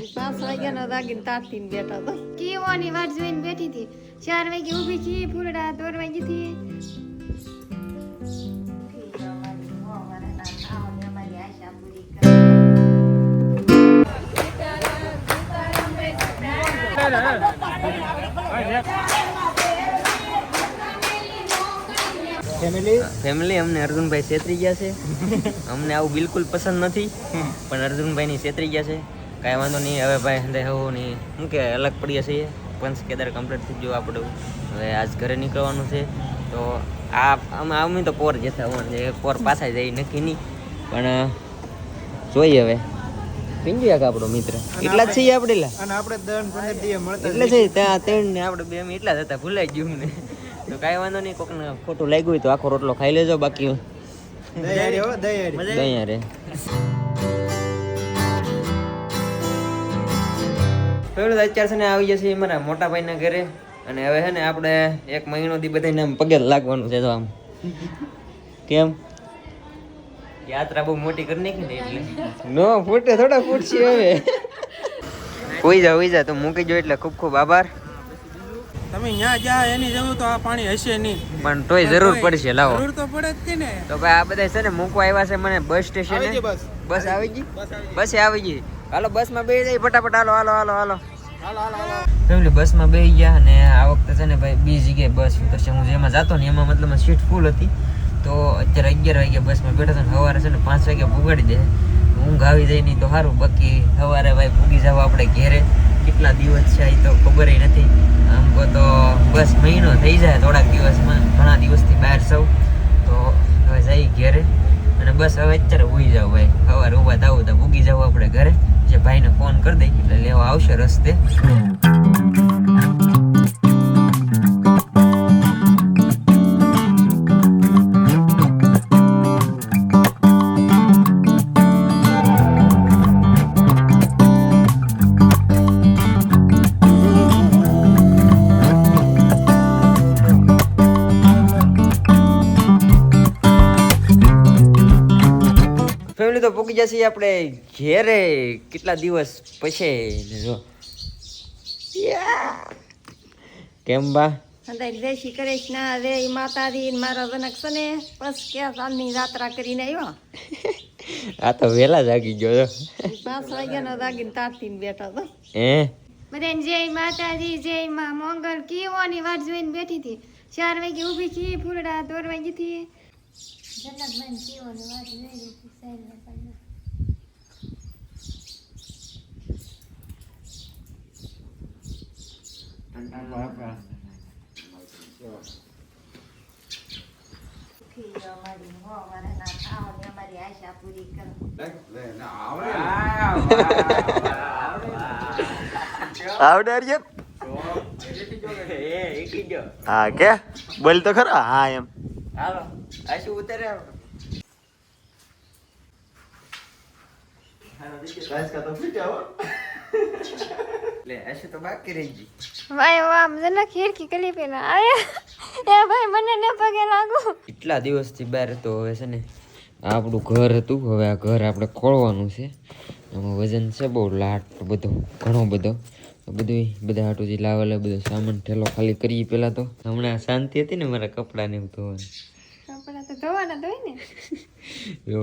5 વાગ્યાનો દાગીને તારતીને બેઠા તો કેવાની વાટ જોઈને બેઠી હતી 4 વાગે ઊભી થી ફૂલડા દોરવા ગઈ હતી ફેમિલી અમને અર્જુનભાઈ છેતરી ગયા છે. અમને આવું બિલકુલ પસંદ નથી, પણ અર્જુનભાઈની છેતરી ગયા છે. કાંઈ વાંધો નહીં. હવે ભાઈ હંધે હવું નહીં શું કે અલગ પડીએ છીએ. પંચ કેદાર કમ્પ્લીટ થઈ ગયું આપણું. હવે આજ ઘરે નીકળવાનું છે. તો અમે તો પોર જતા હોય પોર પાછા જઈ નક્કી નહીં, પણ જોઈએ હવે. પિંજુ એક આપણો મિત્ર એટલા જ છીએ આપણે એટલે છે ત્યાં 3 ને આપણે 2 એટલા જ હતા. ભૂલાઈ ગયું મને. તો કાંઈ વાંધો નહીં. કોકને ખોટું લાગ્યું હોય તો આખો રોટલો ખાઈ લેજો. બાકી દયા રે પેલું અત્યારે છે ને આવી જશે મારા મોટા ભાઈના ઘરે. અને હવે છે ને આપણે 1 મહિનોથી બધાને આમ પગે લાગવાનું છે. તો આમ કેમ યાત્રા બહુ મોટી કરી નાખી ને એટલે નો ફૂટે થોડા ફૂટશે. હવે કોઈ જા તો મૂકી જો. એટલે ખૂબ ખૂબ આભાર. તમે ત્યાં જા એની જરૂર તો આ પાણી હશે નહીં, પણ તોય જરૂર પડશે. લાવો જરૂર તો પડે જ ને. તો ભાઈ આ બધા છે ને મૂકવા આવ્યા છે મને બસ સ્ટેશને. બસ આવી ગઈ. બસ આવી ગઈ. હાલો બસમાં બેસી જાય ફટાફટ. હાલો બસમાં બેસી ગયા. અને આ વખતે છે ને ભાઈ બીજી જગ્યાએ બસ ઉતરશે. હું જેમાં જતો ને એમાં મતલબ સીટ ફૂલ હતી. તો અત્યારે 11 વાગ્યા બસમાં બેઠા હતા. સવારે છે ને 5 વાગ્યા પુગાડી દે. ઊંઘ આવી જાય નહીં તો સારું. બાકી સવારે ભાઈ પૂગી જાવ આપણે ઘેરે. કેટલા દિવસ છે એ તો ખબર નથી. આમ કહો તો બસ મહિનો થઈ જાય થોડાક દિવસમાં. ઘણા દિવસથી બહાર સૌ તો હવે જઈ ઘેરે. અને બસ હવે અત્યારે ઉઈ જાવ ભાઈ. સવારે ઊભા થાવું તો પૂગી જાવ આપણે ઘરે. જે ભાઈને ફોન કરી દઈ એટલે લેવા આવશે રસ્તે. ફેમિલી તો પૂકી જશે આપણે ઘેરે કેટલા દિવસ પછી. જો કેમ બા અંદર જય શ્રી કૃષ્ણ રે માતાજી મારા જનક છે ને બસ કે સાલની યાત્રા કરીને આવ્યો. આ તો વેલા જાગી ગયો. 5 વાગ્યાનો દાગીને તારતીને બેઠા તો બધાને જય માતાજી જય માં મંગળ કેવાની વાટ જોઈને બેઠી હતી 4 વાગે ઊભી થી ફૂલડા દોરવા ગઈ હતી જનકભાઈ કેવાની વાટ જોઈ રહી હતી સાઈડમાં અમારી આશા પૂરી કરો. આવડે હા કે બોલ તો ખરો. હા એમ હાલો આશુ ઉતરે. લે આશુ તો બાકી રહી ગઈ. ભાઈ વાહ મને ખીરકી કલી પેલા આયા એ ભાઈ મને ન પગે લાગુ. કેટલા દિવસથી બહાર તો હવે છે ને આપણું ઘર હતું. હવે આ ઘર આપણે ખોળવાનું છે. આમાં વજન છે બહુ લાટ બધો ઘણો બધો. બધું બધા હાટું જે લાવેલા બધો સામાન ઠેલો ખાલી કરીએ પેલા. તો હમણાં શાંતિ હતી ને મારા કપડાને એવું ધોવાનું. કપડા તો ધોવાના ધોઈ ને જો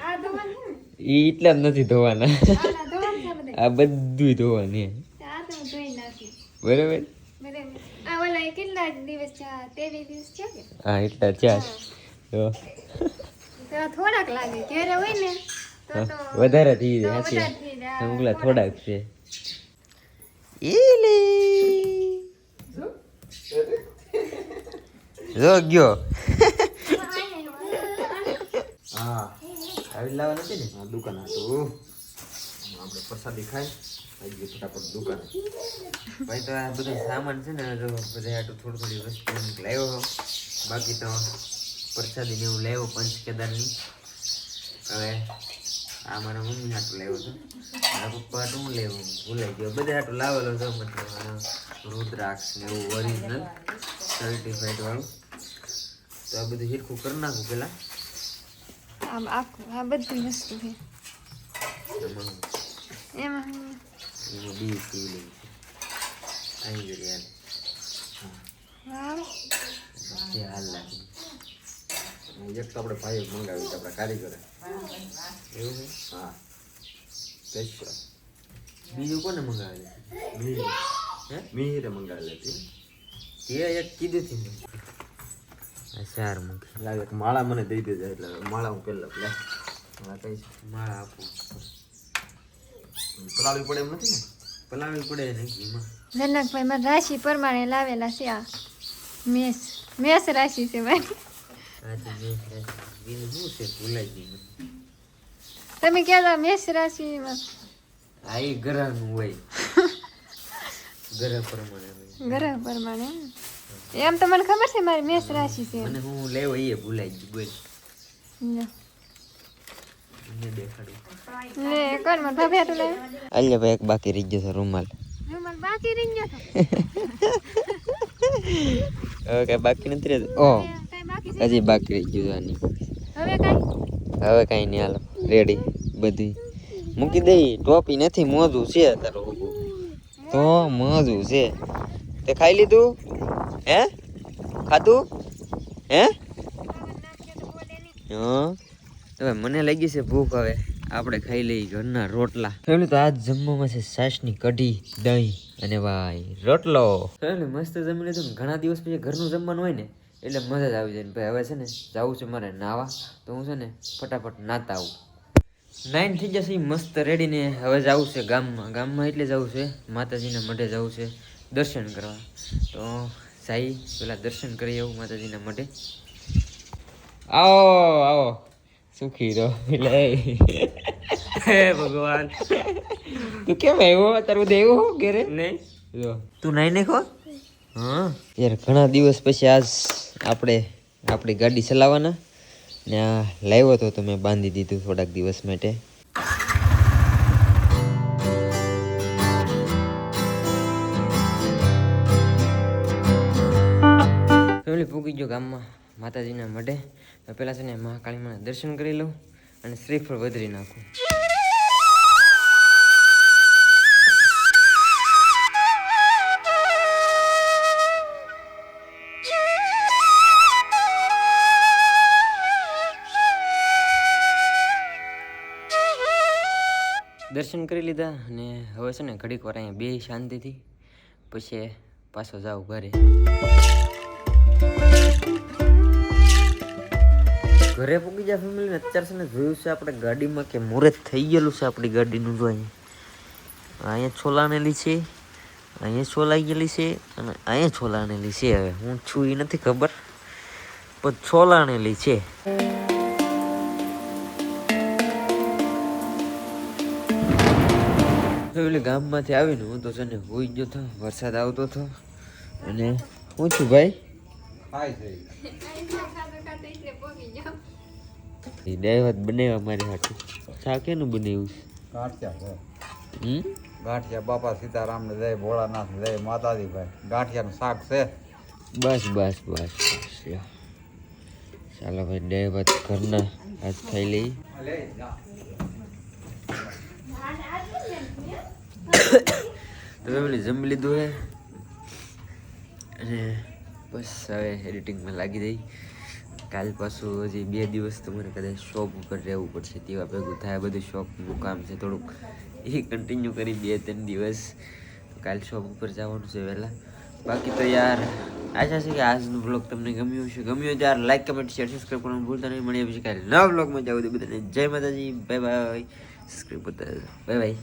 આ ધોવાના ઈ એટલા જ નથી ધોવાના. આ ધોવાના બધા આ બધું ધોવાની. આ તો ધોઈ નાખી બરાબર. બરાબર. આ ઓલા કેટલા દિવસ છે 23 દિવસ છે કે હા એટલા 4. તો થોડાક લાગે ઘરે હોય ને તો વધારે થઈ જાય. સાચી ઉગલા થોડાક છે. જો ગયો. હા આવી લાવવા નથી ને. હા દુકાન હતું આપણે પ્રસાદી ખાઈ આવી ગયો ફટાફટ દુકાન. ભાઈ તો આ બધું સામાન છે ને જો બધા આટલું થોડી વસ્તુ લાવ્યો. બાકી તો પ્રસાદી ને એવું લાવ્યો પંચ કેદારની. હવે આ મારા મમ્મી હાટું લાવ્યો હતો. મારા પપ્પા હાટું હું લેવું ભૂલાઈ ગયો. બધા હાટું લાવેલો હતો. મતલબ રુદ્રાક્ષ ને એવું ઓરિજિનલ સર્ટિફાઈડ વાળું. તો આ બધું હિરખું કરી નાખું પેલા. આમ આખું આ બધી વસ્તુ છે એમાં એમાં બી શિવલિંગ છે અહીં જ યાર વાવ જે હાલ લાગે એક તો આપણે ભાઈ મંગાવ્યું છે આપણા કારીગરે. એવું છે હા સ્પેશિયલ બીજું કોને મંગાવે મિહિર હે મિહિરે મંગાવેલી હતી. તે એક કીધું હતું મેં. આ ચાર મૂકી લાગે કે માળા મને દઈ દેજે એટલે માળા હું પહેલા લે હા કઈ છે માળા આપું પલાળવી પડે એમ નથી ને. પલાળવી પડે ને ઘીમાં જનકભાઈ મારી રાશિ પ્રમાણે લાવેલા છે આ મેષ રાશિ છે મારી. આજે મેં બીજું શું છે ભૂલાઈ ગયું મને. તમે કહેતા મેષ રાશિમાં આ એ ગ્રહનું હોય ગ્રહ પ્રમાણે હોય ગ્રહ પ્રમાણે એમ તો મને ખબર છે મારી મેષ રાશિ છે મને હું લેવો એ ભૂલાઈ ગયું બોલ લ્યો. મને દેખાડું લે કોણ મારા ભાભી હાટું લે અલ્યા ભાઈ એક બાકી રહી ગયો છે રૂમાલ રૂમાલ બાકી રહી ગયો તો હવે કઈ બાકી નથી રહેતું ઓ કઈ બાકી છે હજી બાકી રહી ગયું છે આની હવે કઈ હવે કઈ નહીં હાલો રેડી બધી મૂકી દઈ ટોપી નથી મોજું છે તારો ઊભું તો મોજું છે તે ખાઈ લીધું હે ખાધું હે હા હવે મને લાગી છે ભૂખ હવે આપણે ખાઈ લઈએ ઘરના રોટલા પેલું તો આજ જમવામાં છે છાશની કઢી દહીં અને ભાઈ રોટલો એટલે મસ્ત જમી લીધું ને ઘણા દિવસ પછી ઘરનું જમવાનું હોય ને એટલે મજા જ આવી જાય ને ભાઈ હવે છે ને જવું છે મારે નાવા તો હું છે ને ફટાફટ નાતા આવું 9 થઈ જશે મસ્ત રેડી ને હવે જવું છે ગામમાં એટલે જવું છે માતાજીના મઢે જવું છે દર્શન કરવા તો સાઈ પેલા દર્શન કરી આવું માતાજીના મઢે આવો આવો સુખી રહો એટલે હે ભગવાન તું કેમ આવ્યો તારું દેવું ઘેરે નહીં જો તું નાઈ નાખો હા યાર ઘણા દિવસ પછી આજ આપણે આપણી ગાડી ચલાવવાના ને આ લાવ્યો તો મેં બાંધી દીધું થોડાક દિવસ માટે ફેમિલી પૂગી ગયો ગામમાં માતાજીના મઢે પહેલાં છે ને મહાકાળીમાં દર્શન કરી લઉં અને શ્રીફળ વધરી નાખું દર્શન કરી લીધા અને હવે છે ને ઘડીક વાર અહીંયા બે શાંતિથી પછી પાછો જાવ ઘરે ઘરે પૂગી જાય ફેમિલીને અત્યારે છે ને જોયું છે આપણે ગાડીમાં કે મુહૂર્ત થઈ ગયેલું છે આપણી ગાડીનું જો અહીંયા છોલાણેલી છે અહીંયા છોલાઈ ગયેલી છે અને અહીંયા છોલાણેલી છે હવે હું છું એ નથી ખબર પણ છોલાણેલી છે એટલે ગામમાંથી આવીને હું તો છે ને હોઈ ગયો હતો વરસાદ આવતો હતો અને હું છું ભાઈ દાવત બનાવ્યા મારી હાટું શા કેનું બનાવ્યું ગાંઠિયા બાપા સીતારામ ને જય ભોળાનાથ જય માતાજી ભાઈ ગાંઠિયાનું શાક છે બસ બસ બસ બસ ચાલો ભાઈ દાવત ઘરના આજ ખાઈ લઈ તો ફેમિલી જમી લીધું હે અને બસ હવે એડિટિંગમાં લાગી દઈ કાલ પાછું હજી 2 દિવસ તો મને કદાચ શોપ ઉપર રહેવું પડશે તેવા ભેગું થાય બધું શોપનું કામ છે થોડુંક એ કન્ટિન્યુ કરી 2-3 દિવસ કાલ શોપ ઉપર જવાનું છે વહેલા બાકી તો યાર આશા છે કે આજનો બ્લોગ તમને ગમ્યો હશે ગમ્યો યાર લાઈક કમેન્ટ શેર સબસ્ક્રાઈબ કરવાનું ભૂલતા નહીં મળીએ પછી કાલે નવા બ્લોગમાં જાવ બધાને જય માતાજી બાય બાય સબસ્ક્રાઈબ કરતા બાય બાય